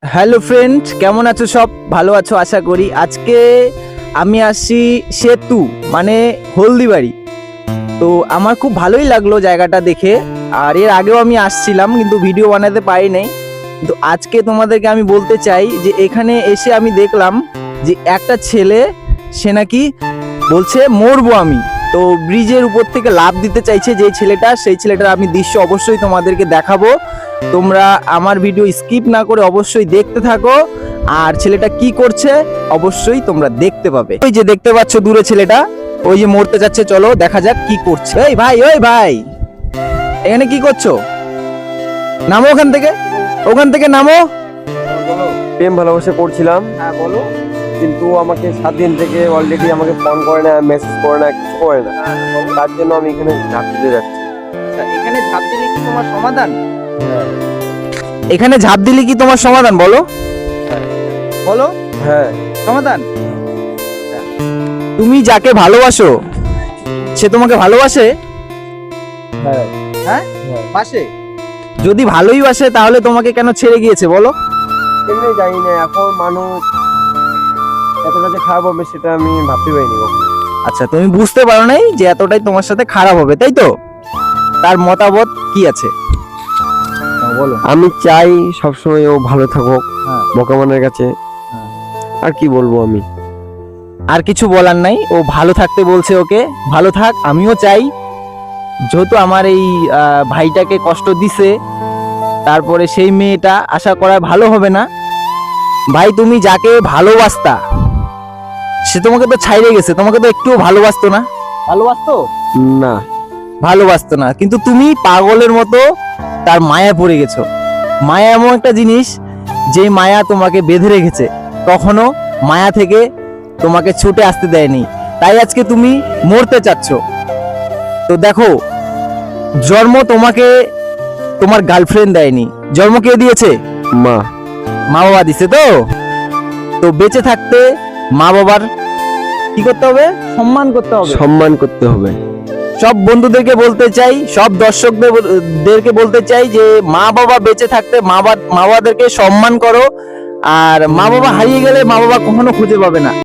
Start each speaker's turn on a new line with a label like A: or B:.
A: Hello friend, কেমন আছো? সব ভালো আছো আশা করি। আজকে আমি আসছি সেতু মানে হলদিবাড়ি। তো আমার খুব ভালোই লাগলো জায়গাটা দেখে। আর এর আগেও আমি আসছিলাম কিন্তু ভিডিও বানাতে পারি নাই। কিন্তু আজকে তোমাদেরকে আমি বলতে চাই যে এখানে এসে আমি দেখলাম যে একটা ছেলে, সে নাকি বলছে মরবো আমি। তো ব্রিজের উপর থেকে লাফ দিতে চাইছে যে ছেলেটা, সেই ছেলেটার আমি দৃশ্য অবশ্যই তোমাদেরকে দেখাবো। তোমরা আমার ভিডিও স্কিপ না করে অবশ্যই দেখতে থাকো। আর ছেলেটা কি করছে অবশ্যই তোমরা দেখতে পাবে। ওই যে দেখতে পাচ্ছ দূরে ছেলেটা, ওই যে মরতে যাচ্ছে, চলো দেখা যাক কি করছে। এই ভাই, ওই ভাই, এখানে কি করছো? নামো ওখান থেকে, ওখান থেকে নামো।
B: প্রেম ভালোবাসা করছিলাম,
A: হ্যাঁ বলো।
B: কিন্তু আমাকে 7 দিন থেকে অলরেডি আমাকে ফোন করে না, মেসেজ করে না, কিছু করে না। তার জন্য আমি এখানে ঝাঁপ দিতে যাচ্ছি।
A: এখানে ঝাঁপ দিলে কি তোমার সমাধান? এখানে ঝাঁপ দিলে কি তোমার সমাধান? বলো বলো,
B: হ্যাঁ,
A: সমাধান। তুমি যাকে ভালোবাসো সে তোমাকে ভালোবাসে?
B: হ্যাঁ,
A: হ্যাঁ বাসে। যদি ভালোই বাসে তাহলে তোমাকে কেন ছেড়ে গিয়েছে বলো?
B: এমনি জানি না, এখন মানুষ এতটা যে খারাপ হবে সেটা আমি ভাবতে পারিনি কখনো।
A: আচ্ছা, তুমি বুঝতে পারো নাই যে এতটাই তোমার সাথে খারাপ হবে, তাই তো? তার মতামত কি আছে বলো।
B: আমি চাই সবসময় ও ভালো থাকুক
A: হ্যাঁ।
B: ভগবানের কাছে।
A: হ্যাঁ।
B: আর কি বলবো আমি?
A: আর কিছু বলার নাই, ও ভালো থাকতে বলছে, ওকে ভালো থাক। আমিও চাই, যেহেতু আমার এই ভাইটাকে কষ্ট দিছে, তারপরে সেই মেয়েটা আশা করা ভালো হবে না। ভাই, তুমি যাকে ভালোবাসতা সে তোমাকে তো ছাইড়ে গেছে, তোমাকে তো একটুও ভালোবাসতো না। ভালোবাসতো
B: না,
A: ভালোবাসতো না, কিন্তু তুমি পাগলের মতো তার মায়া পড়ে গেছো। মায়া এমন একটা জিনিস যে মায়া তোমাকে বেঁধে রেখেছে, কখনো মায়া থেকে তোমাকে ছুটে আসতে দেয়নি। তাই আজকে তুমি মরতে চাচ্ছ। তো দেখো, জন্ম তোমাকে তোমার গার্লফ্রেন্ড দেয়নি, জন্ম কে দিয়েছে?
B: মা।
A: মা বাবা দিছে। তো বেঁচে থাকতে মা বাবার কি করতে হবে? সম্মান করতে হবে।
B: সম্মান করতে হবে।
A: সব বন্ধুদেরকে বলতে চাই, সব দর্শকদেরকে বলতে চাই যে মা বাবা বেঁচে থাকতে মা বাবাদেরকে সম্মান করো। আর মা বাবা হারিয়ে গেলে মা বাবা কখনো খুঁজে পাবে না।